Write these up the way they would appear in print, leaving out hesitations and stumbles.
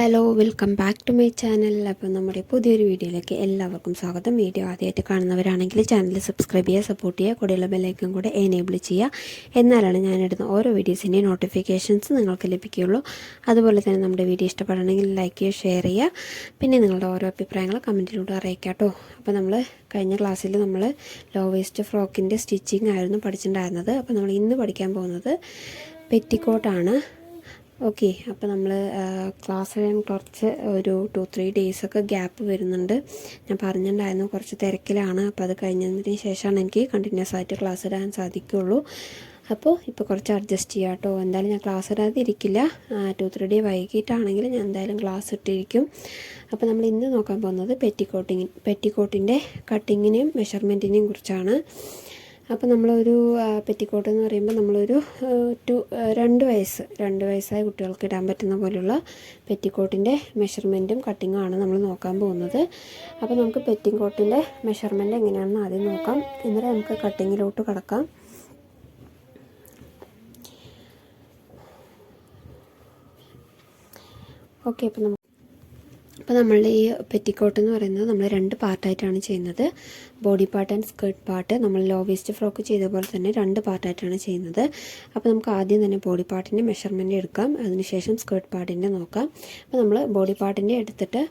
Hello, welcome back to my channel. അപ്പോൾ നമ്മുടെ പുതിയൊരു വീഡിയോയിലേക്ക് എല്ലാവർക്കും സ്വാഗതം. വീഡിയോ ആദ്യമായിട്ട് കാണുന്നവരാണെങ്കിൽ ചാനൽ സബ്സ്ക്രൈബ് ചെയ്യുക, സപ്പോർട്ട് ചെയ്യുക, കൂടെയുള്ള ബെല്ലൈക്കൺ കൂടെ എനേബിൾ ചെയ്യുക. എന്നാലാണ് ഞാനിടുന്ന ഓരോ വീഡിയോസിൻ്റെയും നോട്ടിഫിക്കേഷൻസ് നിങ്ങൾക്ക് ലഭിക്കുകയുള്ളൂ. അതുപോലെ തന്നെ നമ്മുടെ വീഡിയോ ഇഷ്ടപ്പെടണമെങ്കിൽ ലൈക്ക് ചെയ്യുക, ഷെയർ ചെയ്യുക. പിന്നെ നിങ്ങളുടെ ഓരോ അഭിപ്രായങ്ങൾ കമൻറ്റിലൂടെ അറിയിക്കാം കേട്ടോ. അപ്പോൾ നമ്മൾ കഴിഞ്ഞ ക്ലാസ്സിൽ നമ്മൾ ലോ വേസ്റ്റ് ഫ്രോക്കിൻ്റെ സ്റ്റിച്ചിങ് ആയിരുന്നു പഠിച്ചിട്ടുണ്ടായിരുന്നത്. അപ്പോൾ നമ്മൾ ഇന്ന് പഠിക്കാൻ പോകുന്നത് പെറ്റിക്കോട്ടാണ്. ഓക്കെ, അപ്പോൾ നമ്മൾ ക്ലാസ് കുറച്ച് ഒരു 2-3 ഡേയ്സൊക്കെ ഗ്യാപ്പ് വരുന്നുണ്ട്. ഞാൻ പറഞ്ഞിട്ടുണ്ടായിരുന്നു കുറച്ച് തിരക്കിലാണ്. അപ്പോൾ അത് കഴിഞ്ഞതിന് ശേഷമാണ് എനിക്ക് കണ്ടിന്യൂസ് ആയിട്ട് ക്ലാസ് ഇടാൻ സാധിക്കുകയുള്ളൂ. അപ്പോൾ ഇപ്പോൾ കുറച്ച് അഡ്ജസ്റ്റ് ചെയ്യാം കേട്ടോ. എന്തായാലും ഞാൻ ക്ലാസ് ഇടാതിരിക്കില്ല. 2-3 ഡേ വൈകിട്ടാണെങ്കിൽ ഞാൻ എന്തായാലും ക്ലാസ് ഇട്ടിരിക്കും. അപ്പോൾ നമ്മൾ ഇന്ന് നോക്കാൻ പോകുന്നത് പെറ്റിക്കോട്ടിൻ്റെ കട്ടിങ്ങിനെയും മെഷർമെൻറ്റിനെയും കുറിച്ചാണ്. അപ്പോൾ നമ്മളൊരു പെറ്റിക്കോട്ട് എന്ന് പറയുമ്പോൾ നമ്മളൊരു 2 വയസ്സായ കുട്ടികൾക്ക് ഇടാൻ പറ്റുന്ന പോലെയുള്ള പെറ്റിക്കോട്ടിൻ്റെ മെഷർമെൻറ്റും കട്ടിങ്ങും ആണ് നമ്മൾ നോക്കാൻ പോകുന്നത്. അപ്പോൾ നമുക്ക് പെറ്റിക്കോട്ടിൻ്റെ മെഷർമെൻറ്റ് എങ്ങനെയാണെന്ന് ആദ്യം നോക്കാം. എന്നിട്ട് നമുക്ക് കട്ടിങ്ങിലോട്ട് കടക്കാം. ഓക്കെ, അപ്പോൾ നമ്മളുടെ ഈ പെറ്റിക്കോട്ട് എന്ന് പറയുന്നത് നമ്മൾ 2 പാർട്ടായിട്ടാണ് ചെയ്യുന്നത്. Body part and skirt part. നമ്മൾ ലോ വേസ്റ്റ് ഫ്രോക്ക് ചെയ്ത പോലെ തന്നെ 2 പാർട്ടായിട്ടാണ് ചെയ്യുന്നത്. അപ്പോൾ നമുക്ക് ആദ്യം തന്നെ ബോഡി പാർട്ടിൻ്റെ മെഷർമെൻറ്റ് എടുക്കാം. അതിനുശേഷം സ്കേർട്ട് പാർട്ടിൻ്റെ നോക്കാം. അപ്പോൾ നമ്മൾ ബോഡി പാർട്ടിൻ്റെ എടുത്തിട്ട്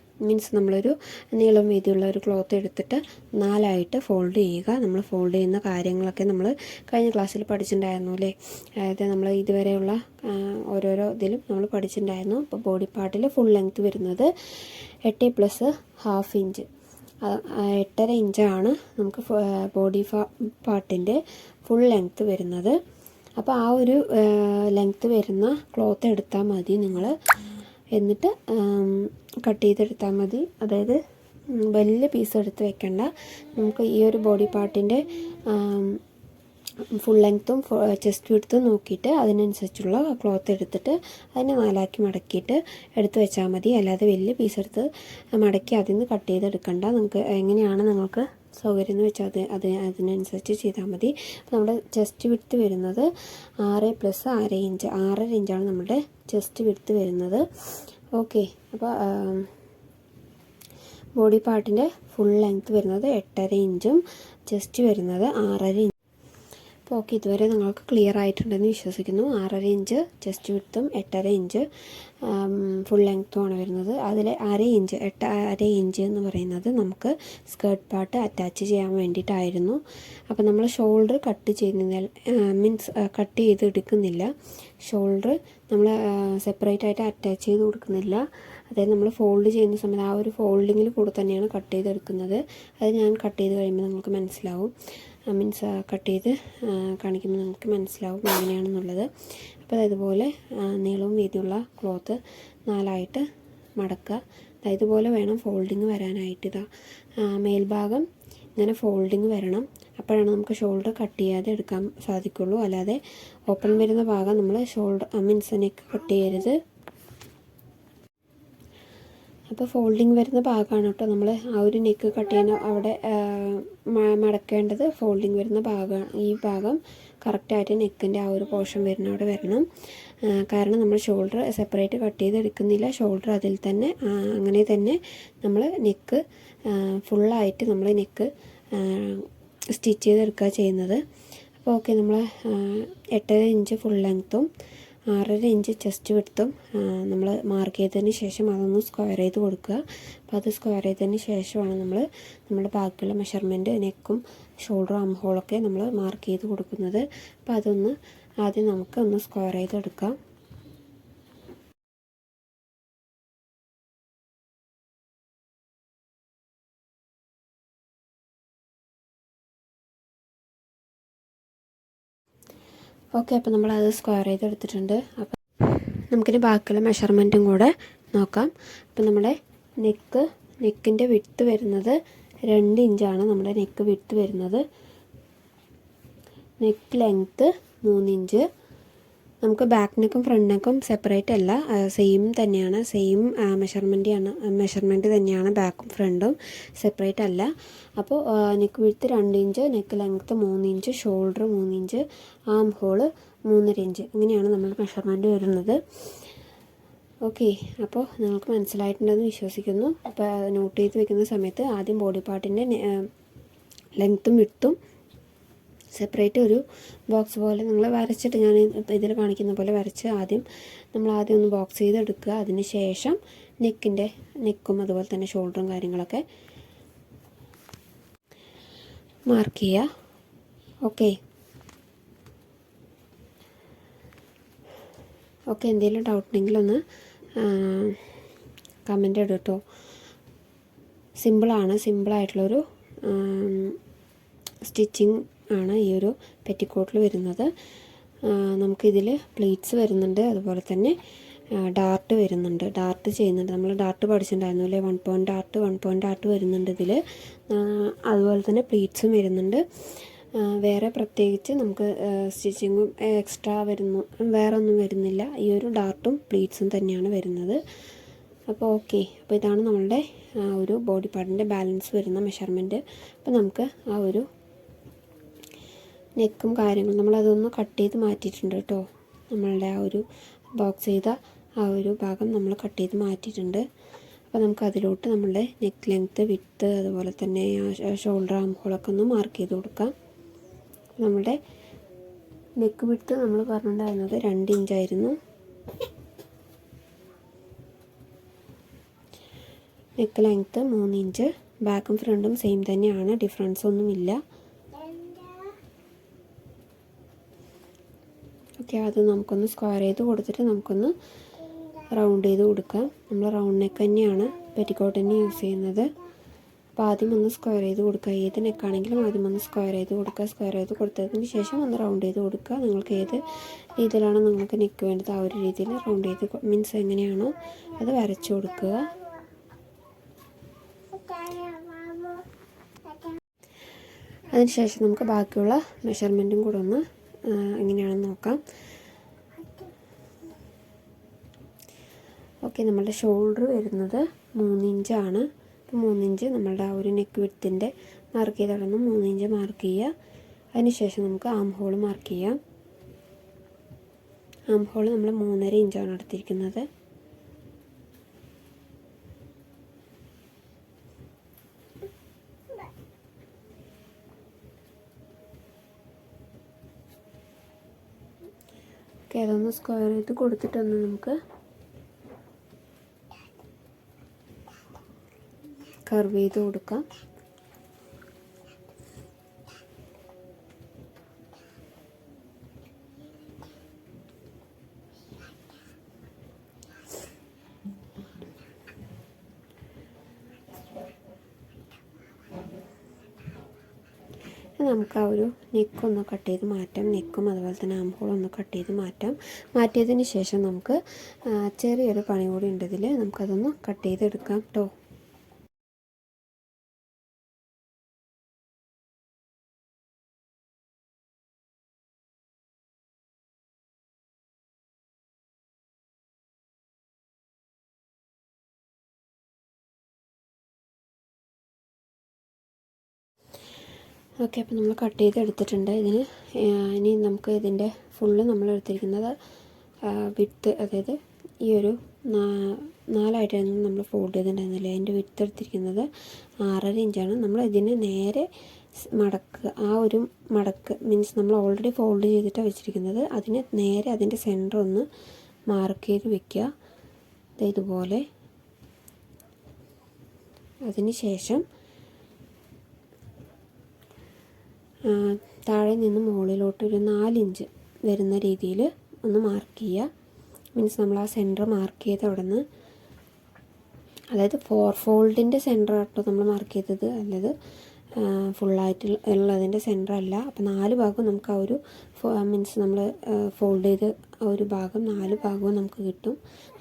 നമ്മളൊരു നീളം വീതിയുള്ള ഒരു ക്ലോത്ത് എടുത്തിട്ട് 4ആയിട്ട് ഫോൾഡ് ചെയ്യുക. നമ്മൾ ഫോൾഡ് ചെയ്യുന്ന കാര്യങ്ങളൊക്കെ നമ്മൾ കഴിഞ്ഞ ക്ലാസ്സിൽ പഠിച്ചിട്ടുണ്ടായിരുന്നു അല്ലേ. അതായത് നമ്മൾ ഇതുവരെയുള്ള ഓരോരോ ഇതിലും നമ്മൾ പഠിച്ചിട്ടുണ്ടായിരുന്നു. അപ്പോൾ ബോഡി പാർട്ടിൽ ഫുൾ ലെങ്ത്ത് വരുന്നത് 8+½ ഇഞ്ച്, 8.5 ഇഞ്ചാണ് നമുക്ക് ബോഡി പാർട്ടിൻ്റെ ഫുൾ ലെങ്ത്ത് വരുന്നത്. അപ്പോൾ ആ ഒരു ലെങ്ത്ത് വരുന്ന ക്ലോത്ത് എടുത്താൽ മതി നിങ്ങൾ. എന്നിട്ട് കട്ട് ചെയ്തെടുത്താൽ മതി. അതായത് വലിയ പീസ് എടുത്ത് വെക്കണ്ട. നമുക്ക് ഈ ഒരു ബോഡി പാർട്ടിൻ്റെ ഫുൾ ലെങ്ത്തും ചെസ്റ്റ് വിഡ്ത്തും നോക്കിയിട്ട് അതിനനുസരിച്ചുള്ള ക്ലോത്ത് എടുത്തിട്ട് അതിനെ 4ആക്കി മടക്കിയിട്ട് എടുത്ത് വെച്ചാൽ മതി. അല്ലാതെ വലിയ പീസ് എടുത്ത് മടക്കി അതിൽ നിന്ന് കട്ട് ചെയ്തെടുക്കണ്ട. നിങ്ങൾക്ക് എങ്ങനെയാണ് നിങ്ങൾക്ക് സൗകര്യം എന്ന് വെച്ചാൽ അതിനനുസരിച്ച് ചെയ്താൽ മതി. അപ്പോൾ നമ്മുടെ ചെസ്റ്റ് വിഡ്ത്ത് വരുന്നത് 6+½ ഇഞ്ച്, 6.5 ഇഞ്ചാണ് നമ്മുടെ ചെസ്റ്റ് വിഡ്ത്ത് വരുന്നത്. ഓക്കെ, അപ്പോൾ ബോഡി പാർട്ടിൻ്റെ ഫുൾ ലെങ്ത്ത് വരുന്നത് 8.5 ഇഞ്ചും ചെസ്റ്റ് വരുന്നത് 6.5 ഇഞ്ച്. അപ്പോൾ ഓക്കെ, ഇതുവരെ നിങ്ങൾക്ക് ക്ലിയർ ആയിട്ടുണ്ടെന്ന് വിശ്വസിക്കുന്നു. 6.5 ഇഞ്ച് ചെസ്റ്റ് വിഡ്ത്തും 8.5 ഇഞ്ച് ഫുൾ ലെങ്ത്തുമാണ് വരുന്നത്. അതിൽ 8.5 ഇഞ്ച് എന്ന് പറയുന്നത് നമുക്ക് സ്കേർട്ട് പാർട്ട് അറ്റാച്ച് ചെയ്യാൻ വേണ്ടിയിട്ടായിരുന്നു. അപ്പോൾ നമ്മൾ ഷോൾഡർ കട്ട് കട്ട് ചെയ്ത് എടുക്കുന്നില്ല. ഷോൾഡർ നമ്മൾ സെപ്പറേറ്റ് ആയിട്ട് അറ്റാച്ച് ചെയ്ത് കൊടുക്കുന്നില്ല. അതായത് നമ്മൾ ഫോൾഡ് ചെയ്യുന്ന സമയത്ത് ആ ഒരു ഫോൾഡിങ്ങിൽ കൂടെ തന്നെയാണ് കട്ട് ചെയ്തെടുക്കുന്നത്. അത് ഞാൻ കട്ട് ചെയ്ത് കഴിയുമ്പോൾ നിങ്ങൾക്ക് മനസ്സിലാവും. കട്ട് ചെയ്ത് കാണിക്കുമ്പോൾ നിങ്ങൾക്ക് മനസ്സിലാവും എങ്ങനെയാണെന്നുള്ളത്. അപ്പോൾ ഇതുപോലെ നീളവും വീതിയുള്ള ക്ലോത്ത് 4ആയിട്ട് മടക്കുക. ഇതുപോലെ വേണം ഫോൾഡിങ് വരാനായിട്ട്. മേൽഭാഗം ഇങ്ങനെ ഫോൾഡിങ് വരണം. അപ്പോഴാണ് നമുക്ക് ഷോൾഡർ കട്ട് ചെയ്യാതെ എടുക്കാൻ സാധിക്കുള്ളൂ. അല്ലാതെ ഓപ്പൺ വരുന്ന ഭാഗം നമ്മൾ നെക്ക് കട്ട് ചെയ്യരുത്. അപ്പോൾ ഫോൾഡിങ് വരുന്ന ഭാഗമാണ് കേട്ടോ നമ്മൾ ആ ഒരു നെക്ക് കട്ട് ചെയ്യുന്ന അവിടെ മടക്കേണ്ടത്. ഫോൾഡിങ് വരുന്ന ഭാഗമാണ് ഈ ഭാഗം. കറക്റ്റായിട്ട് നെക്കിൻ്റെ ആ ഒരു പോർഷൻ വരുന്ന അവിടെ വരണം. കാരണം നമ്മൾ ഷോൾഡർ സെപ്പറേറ്റ് കട്ട് ചെയ്തെടുക്കുന്നില്ല. ഷോൾഡർ അതിൽ തന്നെ അങ്ങനെ തന്നെ നമ്മൾ നെക്ക് ഫുള്ളായിട്ട് നമ്മൾ നെക്ക് സ്റ്റിച്ച് ചെയ്തെടുക്കുക ചെയ്യുന്നത്. അപ്പോൾ ഓക്കെ, നമ്മൾ 8.5 ഇഞ്ച് ഫുൾ ലെങ്ത്തും 6.5 ഇഞ്ച് ചെസ്റ്റ് വിഡ്ത്തും നമ്മൾ മാർക്ക് ചെയ്തതിന് ശേഷം അതൊന്ന് സ്ക്വയർ ചെയ്ത് കൊടുക്കുക. അപ്പോൾ അത് സ്ക്വയർ ചെയ്തതിന് ശേഷമാണ് നമ്മുടെ ബാക്കിയുള്ള മെഷർമെൻറ്റ് നെക്കും ഷോൾഡറും ആം ഹോളൊക്കെ നമ്മൾ മാർക്ക് ചെയ്ത് കൊടുക്കുന്നത്. അപ്പോൾ അതൊന്ന് ആദ്യം നമുക്കൊന്ന് സ്ക്വയർ ചെയ്തെടുക്കാം. ഓക്കെ, അപ്പോൾ നമ്മളത് സ്ക്വയർ ചെയ്തെടുത്തിട്ടുണ്ട്. അപ്പോൾ നമുക്കിനി ബാക്കിയുള്ള മെഷർമെൻറ്റും കൂടെ നോക്കാം. അപ്പോൾ നമ്മുടെ നെക്കിൻ്റെ വിഡ്ത്ത് വരുന്നത് 2 ഇഞ്ചാണ് നമ്മുടെ നെക്ക് വിഡ്ത്ത് വരുന്നത്. Neck length 3 inch. നമുക്ക് ബാക്ക് നെക്കും ഫ്രണ്ട് നെക്കും സെപ്പറേറ്റ് അല്ല, സെയിം തന്നെയാണ്. സെയിം മെഷർമെൻറ്റ് തന്നെയാണ് ബാക്കും ഫ്രണ്ടും, സെപ്പറേറ്റ് അല്ല. അപ്പോൾ neck width 2 inch, neck length 3 inch, shoulder 3 inch, ആം ഹോള് 3.5 ഇഞ്ച്. ഇങ്ങനെയാണ് നമ്മുടെ മെഷർമെൻറ്റ് വരുന്നത്. ഓക്കെ, അപ്പോൾ നിങ്ങൾക്ക് മനസ്സിലായിട്ടുണ്ടെന്ന് വിശ്വസിക്കുന്നു. അപ്പോൾ നോട്ട് ചെയ്ത് വെക്കുന്ന സമയത്ത് ആദ്യം ബോഡി പാർട്ടിൻ്റെ ലെങ്ത്തും വിഡ്ത്തും സെപ്പറേറ്റ് ഒരു ബോക്സ് പോലെ നിങ്ങൾ വരച്ചിട്ട്, ഞാൻ ഇതിൽ കാണിക്കുന്ന പോലെ വരച്ച് ആദ്യം ഒന്ന് ബോക്സ് ചെയ്തെടുക്കുക. അതിന് ശേഷം നെക്കും അതുപോലെ തന്നെ ഷോൾഡറും കാര്യങ്ങളൊക്കെ മാർക്ക് ചെയ്യുക. ഓക്കെ, എന്തെങ്കിലും ഡൗട്ട് ഉണ്ടെങ്കിൽ ഒന്ന് കമൻ്റ് ഇടുക കേട്ടോ. സിമ്പിളായിട്ടുള്ളൊരു സ്റ്റിച്ചിങ് ആണ് ഈ ഒരു പെറ്റിക്കോട്ടിൽ വരുന്നത്. നമുക്കിതിൽ പ്ലീറ്റ്സ് വരുന്നുണ്ട്, അതുപോലെ തന്നെ ഡാർട്ട് വരുന്നുണ്ട്, ഡാർട്ട് ചെയ്യുന്നുണ്ട്. നമ്മൾ ഡാർട്ട് പഠിച്ചിട്ടുണ്ടായിരുന്നു അല്ലേ, 1 പോയിൻറ്റ് ഡാർട്ട് വരുന്നുണ്ട് ഇതിൽ. അതുപോലെ തന്നെ പ്ലീറ്റ്സും വരുന്നുണ്ട്. വേറെ പ്രത്യേകിച്ച് നമുക്ക് സ്റ്റിച്ചിങ്ങും എക്സ്ട്രാ വേറെ ഒന്നും വരുന്നില്ല. ഈ ഒരു ഡാർട്ടും പ്ലീറ്റ്സും തന്നെയാണ് വരുന്നത്. അപ്പോൾ അപ്പോൾ ഇതാണ് നമ്മളുടെ ഒരു ബോഡി പാർട്ടിൻ്റെ ബാലൻസ് വരുന്ന മെഷർമെൻറ്റ്. അപ്പോൾ നമുക്ക് ആ ഒരു നെക്കും കാര്യങ്ങളും നമ്മളതൊന്ന് കട്ട് ചെയ്ത് മാറ്റിയിട്ടുണ്ട് കേട്ടോ. നമ്മളുടെ ആ ഒരു ബോക്സ് ചെയ്ത ആ ഒരു ഭാഗം നമ്മൾ കട്ട് ചെയ്ത് മാറ്റിയിട്ടുണ്ട്. അപ്പോൾ നമുക്ക് അതിലോട്ട് നമ്മളുടെ നെക്ക് ലെങ്ത്ത്, വിഡ്ത്ത്, അതുപോലെ തന്നെ ഷോൾഡർ ആം ഹോളൊക്കെ ഒന്ന് മാർക്ക് ചെയ്ത് കൊടുക്കാം. നമ്മുടെ നെക്ക് വിഡ്ത്ത് നമ്മൾ പറഞ്ഞിട്ടുണ്ടായിരുന്നത് 2 ഇഞ്ചായിരുന്നു. Neck length 3 inch. ബാക്കും ഫ്രണ്ടും സെയിം തന്നെയാണ്, ഡിഫറൻസ് ഒന്നുമില്ല. അത് നമുക്കൊന്ന് സ്ക്വയർ ചെയ്ത് കൊടുത്തിട്ട് നമുക്കൊന്ന് റൗണ്ട് ചെയ്ത് കൊടുക്കാം. നമ്മൾ റൗണ്ട് നെക്ക് തന്നെയാണ് പെറ്റിക്കോട്ട് തന്നെ യൂസ് ചെയ്യുന്നത്. അപ്പോൾ ആദ്യം ഒന്ന് സ്ക്വയർ ചെയ്ത് കൊടുക്കുക. ഏത് നെക്കാണെങ്കിലും ആദ്യം ഒന്ന് സ്ക്വയർ ചെയ്ത് കൊടുക്കുക. സ്ക്വയർ ചെയ്ത് കൊടുത്തതിന് ശേഷം ഒന്ന് റൗണ്ട് ചെയ്ത് കൊടുക്കുക. നിങ്ങൾക്ക് ഏത് രീതിയിലാണോ നിങ്ങൾക്ക് നെക്ക് വേണ്ടത് ആ ഒരു രീതിയിൽ റൗണ്ട് ചെയ്ത് മീൻസ് എങ്ങനെയാണോ അത് വരച്ചു കൊടുക്കുക. അതിനുശേഷം നമുക്ക് ബാക്കിയുള്ള മെഷർമെൻറ്റും കൂടെ ഒന്ന് എങ്ങനെയാണെന്ന് നോക്കാം. നമ്മളുടെ ഷോൾഡർ വരുന്നത് 3 ഇഞ്ചാണ്. അപ്പോൾ 3 ഇഞ്ച് നമ്മളുടെ ആ ഒരു നെക്ക് വിഡ്ത്തിൻ്റെ മാർക്ക് ചെയ്തവിടുന്ന് 3 ഇഞ്ച് മാർക്ക് ചെയ്യുക. അതിനുശേഷം നമുക്ക് ആം ഹോൾ മാർക്ക് ചെയ്യാം. ആം ഹോൾ നമ്മൾ 3.5 ഇഞ്ചാണ് എടുത്തിരിക്കുന്നത്. അതൊന്ന് സ്ക്വയർ ചെയ്ത് കൊടുത്തിട്ടൊന്ന് നമുക്ക് കർവ് ചെയ്ത് കൊടുക്കാം. നമുക്ക് ആ ഒരു നെക്കൊന്ന് കട്ട് ചെയ്ത് മാറ്റാം. നെക്കും അതുപോലെ തന്നെ ആം ഹോളും ഒന്ന് കട്ട് ചെയ്ത് മാറ്റാം. മാറ്റിയതിന് ശേഷം നമുക്ക് ചെറിയൊരു പണി കൂടി ഉണ്ട് ഇതിൽ. നമുക്കതൊന്ന് കട്ട് ചെയ്തെടുക്കാം കേട്ടോ. അപ്പോൾ നമ്മൾ കട്ട് ചെയ്ത് എടുത്തിട്ടുണ്ട്. ഇനി നമുക്ക് ഇതിൻ്റെ ഫുള്ള് നമ്മൾ എടുത്തിരിക്കുന്നത് വിഡ്ത്ത്, അതായത് ഈ ഒരു 4ആയിട്ടായിരുന്നു നമ്മൾ ഫോൾഡ് ചെയ്തിട്ടുണ്ടായിരുന്നില്ലേ, അതിൻ്റെ വിഡ്ത്ത് എടുത്തിരിക്കുന്നത് 6.5 ഇഞ്ചാണ്. നമ്മൾ ഇതിന് നേരെ മടക്കുക. ആ ഒരു മടക്ക് മീൻസ് നമ്മൾ ഓൾറെഡി ഫോൾഡ് ചെയ്തിട്ടാണ് വെച്ചിരിക്കുന്നത്. അതിന് നേരെ അതിൻ്റെ സെൻറ്റർ ഒന്ന് മാർക്ക് ചെയ്ത് വെക്കുക, ഇതുപോലെ. അതിന് ശേഷം താഴെ നിന്ന് മുകളിലോട്ട് ഒരു 4 ഇഞ്ച് വരുന്ന രീതിയിൽ ഒന്ന് മാർക്ക് ചെയ്യുക. മീൻസ് നമ്മൾ ആ സെൻറ്റർ മാർക്ക് ചെയ്ത് അവിടെ നിന്ന്, അതായത് 4 ഫോൾഡിൻ്റെ സെൻറ്റർ ആട്ടോ നമ്മൾ മാർക്ക് ചെയ്തത്, അല്ലാതെ ഫുള്ളായിട്ട് ഉള്ളതിൻ്റെ സെൻറ്റർ അല്ല. അപ്പോൾ 4 ഭാഗവും നമുക്ക് ആ ഒരു മീൻസ് നമ്മൾ ഫോൾഡ് ചെയ്ത് ആ ഒരു ഭാഗം 4 ഭാഗവും നമുക്ക് കിട്ടും.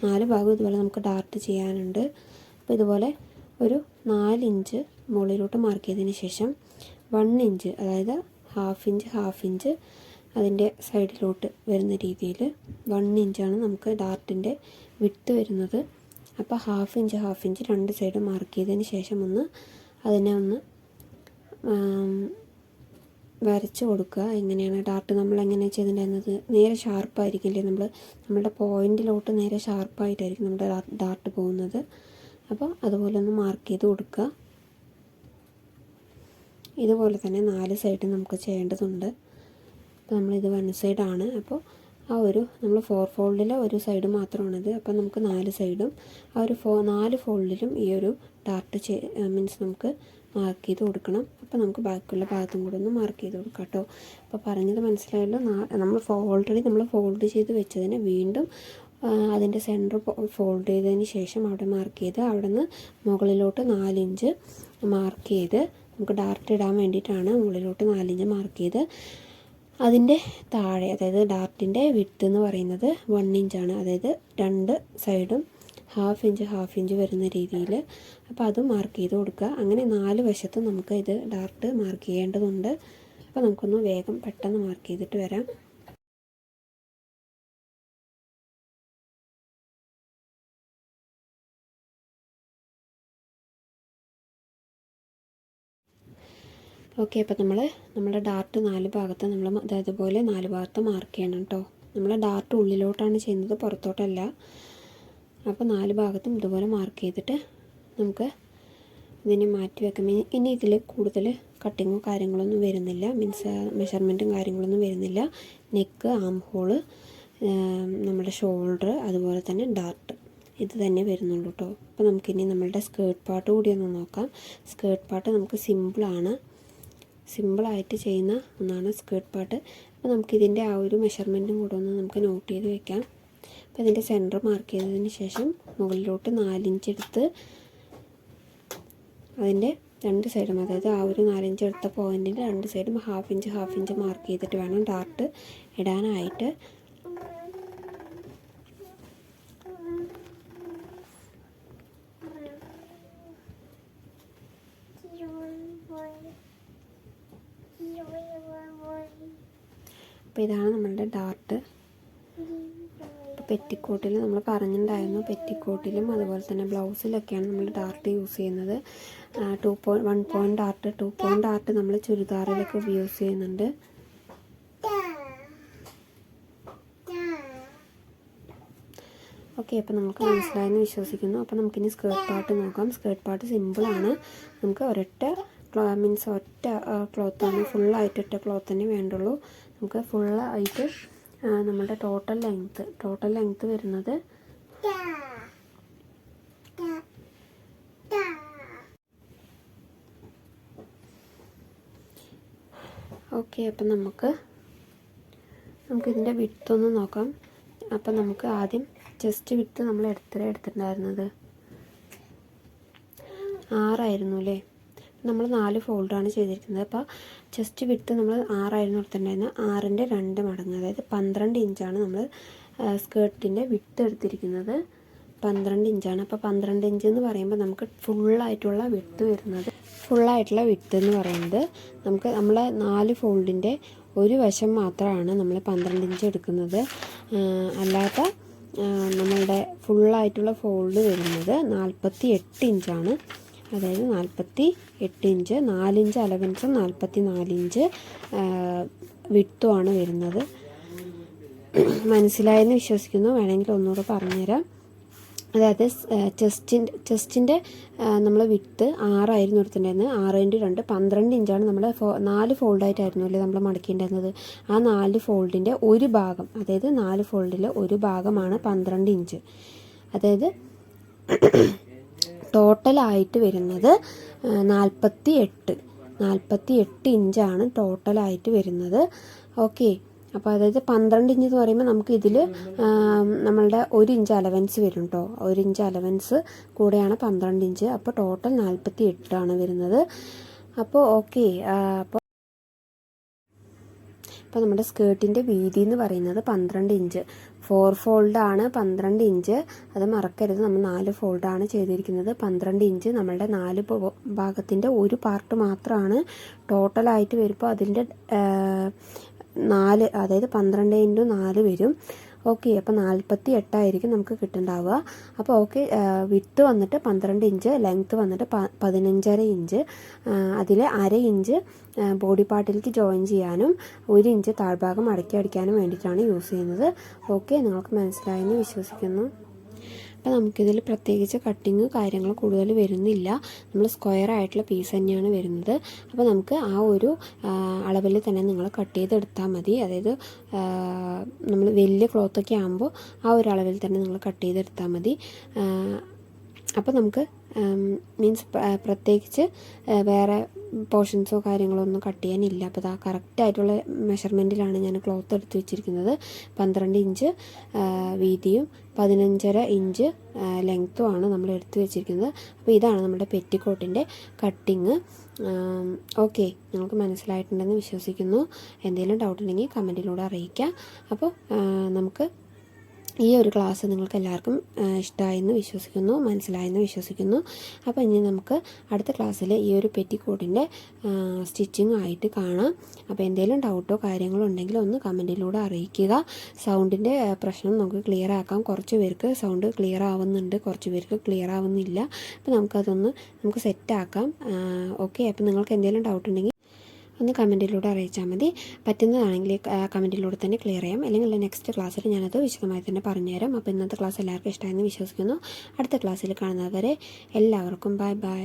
4 ഭാഗവും ഇതുപോലെ നമുക്ക് ഡാർട്ട് ചെയ്യാനുണ്ട്. അപ്പോൾ ഇതുപോലെ ഒരു 4 ഇഞ്ച് മുകളിലോട്ട് മാർക്ക് ചെയ്തതിന് ശേഷം 1 ഇഞ്ച്, അതായത് ഹാഫ് ഇഞ്ച് അതിൻ്റെ സൈഡിലോട്ട് വരുന്ന രീതിയിൽ 1 ഇഞ്ചാണ് നമുക്ക് ഡാർട്ടിൻ്റെ വിഡ്ത്ത് വരുന്നത്. അപ്പോൾ ഹാഫ് ഇഞ്ച് 2 സൈഡ് മാർക്ക് ചെയ്തതിന് ശേഷം അതിനെ ഒന്ന് വരച്ച് കൊടുക്കുക. എങ്ങനെയാണ് ഡാർട്ട് നമ്മൾ എങ്ങനെയാണ് ചെയ്തിട്ടുണ്ടായിരുന്നത്, നേരെ ഷാർപ്പായിരിക്കില്ലേ, നമ്മളുടെ പോയിൻറ്റിലോട്ട് നേരെ ഷാർപ്പായിട്ടായിരിക്കും നമ്മുടെ ഡാർട്ട് പോകുന്നത്. അപ്പോൾ അതുപോലെ ഒന്ന് മാർക്ക് ചെയ്ത് കൊടുക്കുക. ഇതുപോലെ തന്നെ 4 സൈഡും നമുക്ക് ചെയ്യേണ്ടതുണ്ട്. അപ്പോൾ നമ്മളിത് 1 സൈഡാണ്. അപ്പോൾ നമ്മൾ 4 ഫോൾഡിലെ ഒരു സൈഡ് മാത്രമാണിത്. അപ്പോൾ നമുക്ക് 4 സൈഡും ആ ഒരു 4 ഫോൾഡിലും ഈ ഒരു ഡാർട്ട് മീൻസ് നമുക്ക് മാർക്ക് ചെയ്ത് കൊടുക്കണം. അപ്പോൾ നമുക്ക് ബാക്കിയുള്ള ഭാഗത്തും കൂടെ ഒന്ന് മാർക്ക് ചെയ്ത് കൊടുക്കാം കേട്ടോ. അപ്പോൾ പറഞ്ഞത് മനസ്സിലായല്ലോ. ഓൾറെഡി നമ്മൾ ഫോൾഡ് ചെയ്ത് വെച്ചതിന് വീണ്ടും അതിൻ്റെ സെൻറ്റർ ഫോൾഡ് ചെയ്തതിന് ശേഷം അവിടെ മാർക്ക് ചെയ്ത് അവിടെ നിന്ന് മുകളിലോട്ട് 4 ഇഞ്ച് മാർക്ക് ചെയ്ത് നമുക്ക് ഡാർട്ട് ഇടാൻ വേണ്ടിയിട്ടാണ് മുകളിലോട്ട് 4 ഇഞ്ച് മാർക്ക് ചെയ്ത് അതിൻ്റെ താഴെ, അതായത് ഡാർട്ടിൻ്റെ വിഡ്ത്ത് എന്ന് പറയുന്നത് 1 ഇഞ്ചാണ്. അതായത് 2 സൈഡും ഹാഫ് ഇഞ്ച് വരുന്ന രീതിയിൽ. അപ്പോൾ അത് മാർക്ക് ചെയ്ത് കൊടുക്കുക. അങ്ങനെ 4 വശത്തും നമുക്ക് ഇത് ഡാർട്ട് മാർക്ക് ചെയ്യേണ്ടതുണ്ട്. അപ്പോൾ നമുക്കൊന്ന് വേഗം പെട്ടെന്ന് മാർക്ക് ചെയ്തിട്ട് വരാം. ഓക്കെ, അപ്പോൾ നമ്മുടെ ഡാർട്ട് 4 ഭാഗത്ത് അതുപോലെ 4 ഭാഗത്ത് മാർക്ക് ചെയ്യണം കേട്ടോ. നമ്മൾ ഡാർട്ട് ഉള്ളിലോട്ടാണ് ചെയ്യുന്നത്, പുറത്തോട്ടല്ല. അപ്പോൾ 4 ഭാഗത്തും ഇതുപോലെ മാർക്ക് ചെയ്തിട്ട് നമുക്ക് ഇതിനെ മാറ്റി വെക്കാം. ഇനി ഇതിൽ കൂടുതൽ കട്ടിങ്ങോ കാര്യങ്ങളൊന്നും വരുന്നില്ല, മീൻസ് മെഷർമെൻറ്റും കാര്യങ്ങളൊന്നും വരുന്നില്ല. നെക്ക്, ആം ഹോള്, നമ്മുടെ ഷോൾഡർ, അതുപോലെ തന്നെ ഡാർട്ട്, ഇത് തന്നെ വരുന്നുള്ളൂ കേട്ടോ. അപ്പോൾ നമുക്കിനി നമ്മളുടെ സ്കേർട്ട് പാർട്ട് കൂടി ഒന്ന് നോക്കാം. സ്കേർട്ട് പാർട്ട് നമുക്ക് സിമ്പിളായിട്ട് ചെയ്യുന്ന ഒന്നാണ് സ്കേർട്ട് പാർട്ട്. അപ്പോൾ നമുക്കിതിൻ്റെ ആ ഒരു മെഷർമെൻറ്റും കൂടെ ഒന്ന് നമുക്ക് നോട്ട് ചെയ്ത് വെക്കാം. അപ്പോൾ ഇതിൻ്റെ സെൻറ്റർ മാർക്ക് ചെയ്തതിന് ശേഷം മുകളിലോട്ട് 4 ഇഞ്ച് എടുത്ത് അതിൻ്റെ 2 സൈഡും, അതായത് ആ ഒരു 4 ഇഞ്ച് എടുത്ത പോയിൻറ്റിൻ്റെ 2 സൈഡും ഹാഫ് ഇഞ്ച് മാർക്ക് ചെയ്തിട്ട് വേണം ഡാർട്ട് ഇടാനായിട്ട്. അപ്പോൾ ഇതാണ് നമ്മളുടെ ഡാർട്ട്. ഇപ്പോൾ പെറ്റിക്കോട്ടിൽ നമ്മൾ പറഞ്ഞിട്ടുണ്ടായിരുന്നു, പെറ്റിക്കോട്ടിലും അതുപോലെ തന്നെ ബ്ലൗസിലൊക്കെയാണ് നമ്മൾ ഡാർട്ട് യൂസ് ചെയ്യുന്നത്. 1 പോയിൻറ്റ് ഡാർട്ട്, 2 പോയിൻറ്റ് ഡാർട്ട് നമ്മൾ ചുരിദാറിലൊക്കെ യൂസ് ചെയ്യുന്നുണ്ട്. ഓക്കെ, അപ്പോൾ നമുക്ക് മനസ്സിലായെന്ന് വിശ്വസിക്കുന്നു. അപ്പോൾ നമുക്കിനി സ്കേർട്ട് പാർട്ട് നോക്കാം. സ്കേർട്ട് പാർട്ട് സിമ്പിളാണ്. നമുക്ക് ഒറ്റ ക്ലോത്താണ്, ഫുള്ളായിട്ട് ഒറ്റ ക്ലോത്ത് തന്നെ വേണ്ടുള്ളൂ. നമുക്ക് ഫുള്ളായിട്ട് നമ്മുടെ ടോട്ടൽ ലെങ്ത്ത് വരുന്നത് ഓക്കെ. അപ്പം നമുക്കിതിൻ്റെ വിഡ്ത്ത് ഒന്ന് നോക്കാം. അപ്പം നമുക്ക് ആദ്യം ചെസ്റ്റ് വിഡ്ത്ത് നമ്മൾ എടുത്തിട്ടുണ്ടായിരുന്നത് 6 ആയിരുന്നു അല്ലേ. നമ്മൾ 4 ഫോൾഡാണ് ചെയ്തിരിക്കുന്നത്. അപ്പോൾ ചെസ്റ്റ് വിഡ്ത്ത് നമ്മൾ 6 ആയിരുന്നു എടുത്തിട്ടുണ്ടായിരുന്നത്. 6ൻ്റെ 2 മടങ്ങ്, അതായത് 12 ഇഞ്ചാണ് നമ്മൾ സ്കേർട്ടിൻ്റെ വിഡ്ത്ത് എടുത്തിരിക്കുന്നത്. 12 ഇഞ്ചാണ്. അപ്പോൾ 12 ഇഞ്ച് എന്ന് പറയുമ്പോൾ നമുക്ക് ഫുള്ളായിട്ടുള്ള വിഡ്ത്ത് എന്ന് പറയുന്നത് നമ്മളെ 4 ഫോൾഡിൻ്റെ ഒരു വശം മാത്രമാണ് നമ്മൾ 12 ഇഞ്ച് എടുക്കുന്നത്. അല്ലാത്ത നമ്മളുടെ ഫുള്ളായിട്ടുള്ള ഫോൾഡ് വരുന്നത് 48 ഇഞ്ചാണ്. അതായത് 48 ഇഞ്ച്, 4 ഇഞ്ച് അലവൻസും 44 ഇഞ്ച് വിഡ്ത്തുമാണ് വരുന്നത്. മനസ്സിലായെന്ന് വിശ്വസിക്കുന്നു. വേണമെങ്കിൽ ഒന്നുകൂടെ പറഞ്ഞുതരാം. അതായത് ചെസ്റ്റിൻ്റെ നമ്മൾ വിഡ്ത്ത് 6 ആയിരുന്നു എടുത്തിട്ടുണ്ടായിരുന്നത്. 6×2 12 ഇഞ്ചാണ് നമ്മൾ 4 ഫോൾഡായിട്ടായിരുന്നു അല്ലേ നമ്മൾ മടക്കിയിട്ടുണ്ടായിരുന്നത്. ആ 4 ഫോൾഡിൻ്റെ ഒരു ഭാഗം, അതായത് 4 ഫോൾഡിലെ ഒരു ഭാഗമാണ് 12 ഇഞ്ച്. അതായത് ടോട്ടലായിട്ട് വരുന്നത് 48 ഇഞ്ചാണ് ടോട്ടലായിട്ട് വരുന്നത്. ഓക്കെ, അപ്പോൾ അതായത് 12 ഇഞ്ച് എന്ന് പറയുമ്പോൾ നമുക്ക് ഇതിൽ നമ്മളുടെ 1 ഇഞ്ച് അലവൻസ് വരും കേട്ടോ. 1 ഇഞ്ച് അലവൻസ് കൂടെയാണ് 12 ഇഞ്ച്. അപ്പോൾ ടോട്ടൽ 48 ആണ് വരുന്നത്. അപ്പോൾ ഓക്കെ, അപ്പോൾ നമ്മുടെ സ്കേർട്ടിൻ്റെ വീതി എന്ന് പറയുന്നത് 12 ഇഞ്ച്. 4 ഫോൾഡാണ് 12 ഇഞ്ച്. അത് മറക്കരുത്, നമ്മൾ 4 ഫോൾഡാണ് ചെയ്തിരിക്കുന്നത്. 12 ഇഞ്ച് നമ്മളുടെ 4 ഭാഗത്തിൻ്റെ ഒരു പാർട്ട് മാത്രമാണ് ടോട്ടലായിട്ട് വരുമ്പോൾ അതിൻ്റെ 4, അതായത് 12 × 4 വരും. ഓക്കെ. അപ്പോൾ 48 നമുക്ക് കിട്ടുന്നുണ്ടാവുക. അപ്പോൾ ഓക്കെ, വിഡ്ത്ത് വന്നിട്ട് 12 ഇഞ്ച്, ലെങ്ത്ത് വന്നിട്ട് 15.5 ഇഞ്ച്. അതിൽ 1/2 ഇഞ്ച് ബോഡി പാർട്ടിലേക്ക് ജോയിൻ ചെയ്യാനും 1 ഇഞ്ച് താഴ്ഭാഗം മടക്കി അടിക്കാനും വേണ്ടിയിട്ടാണ് യൂസ് ചെയ്യുന്നത്. ഓക്കെ, നിങ്ങൾക്ക് മനസ്സിലായെന്ന് വിശ്വസിക്കുന്നു. അപ്പോൾ നമുക്കിതിൽ പ്രത്യേകിച്ച് കട്ടിങ് കാര്യങ്ങൾ കൂടുതൽ വരുന്നില്ല. നമ്മൾ സ്ക്വയർ ആയിട്ടുള്ള പീസ് തന്നെയാണ് വരുന്നത്. അപ്പോൾ നമുക്ക് ആ ഒരു അളവിൽ തന്നെ നിങ്ങൾ കട്ട് ചെയ്തെടുത്താൽ മതി. അതായത് നമ്മൾ വലിയ ക്ലോത്തൊക്കെ ആകുമ്പോൾ ആ ഒരു അളവിൽ തന്നെ നിങ്ങൾ കട്ട് ചെയ്തെടുത്താൽ മതി. അപ്പോൾ നമുക്ക് മീൻസ് പ്രത്യേകിച്ച് വേറെ പോർഷൻസോ കാര്യങ്ങളോ ഒന്നും കട്ട് ചെയ്യാനില്ല. അപ്പോൾ അത് കറക്റ്റായിട്ടുള്ള മെഷർമെൻറ്റിലാണ് ഞാൻ ക്ലോത്ത് എടുത്ത് വെച്ചിരിക്കുന്നത്. 12 ഇഞ്ച് വീതിയും 15.5 ഇഞ്ച് ലെങ്ത്തുമാണ് നമ്മൾ എടുത്ത് വെച്ചിരിക്കുന്നത്. അപ്പോൾ ഇതാണ് നമ്മുടെ പെറ്റിക്കോട്ടിൻ്റെ കട്ടിങ്. ഓക്കെ, നിങ്ങൾക്ക് മനസ്സിലായിട്ടുണ്ടെന്ന് വിശ്വസിക്കുന്നു. എന്തെങ്കിലും ഡൗട്ട് ഉണ്ടെങ്കിൽ കമൻറ്റിലൂടെ അറിയിക്കാം. അപ്പോൾ നമുക്ക് ഈ ഒരു ക്ലാസ് നിങ്ങൾക്ക് എല്ലാവർക്കും ഇഷ്ടമായെന്ന് വിശ്വസിക്കുന്നു, മനസ്സിലായെന്ന് വിശ്വസിക്കുന്നു. അപ്പോൾ ഇനി നമുക്ക് അടുത്ത ക്ലാസ്സിൽ ഈ ഒരു പെറ്റിക്കോട്ടിൻ്റെ സ്റ്റിച്ചിങ് ആയിട്ട് കാണാം. അപ്പോൾ എന്തെങ്കിലും ഡൗട്ടോ കാര്യങ്ങളോ ഉണ്ടെങ്കിൽ ഒന്ന് കമൻറ്റിലൂടെ അറിയിക്കുക. സൗണ്ടിൻ്റെ പ്രശ്നം നമുക്ക് ക്ലിയർ ആക്കാം. കുറച്ച് പേർക്ക് സൗണ്ട് ക്ലിയർ ആവുന്നുണ്ട്, കുറച്ച് പേർക്ക് ക്ലിയർ ആവുന്നില്ല. അപ്പോൾ നമുക്ക് സെറ്റാക്കാം. ഓക്കെ, അപ്പോൾ നിങ്ങൾക്ക് എന്തെങ്കിലും ഡൗട്ട് ഉണ്ടെങ്കിൽ ഒന്ന് കമൻറ്റിലൂടെ അറിയിച്ചാൽ മതി. പറ്റുന്നതാണെങ്കിൽ കമൻറ്റിലൂടെ തന്നെ ക്ലിയർ ചെയ്യാം. അല്ലെങ്കിൽ നെക്സ്റ്റ് ക്ലാസ്സിൽ ഞാനത് വിശദമായി തന്നെ പറഞ്ഞുതരാം. അപ്പോൾ ഇന്നത്തെ ക്ലാസ് എല്ലാവർക്കും ഇഷ്ടമായെന്ന് വിശ്വസിക്കുന്നു. അടുത്ത ക്ലാസ്സിൽ കാണുന്നവരെ എല്ലാവർക്കും ബൈ ബൈ.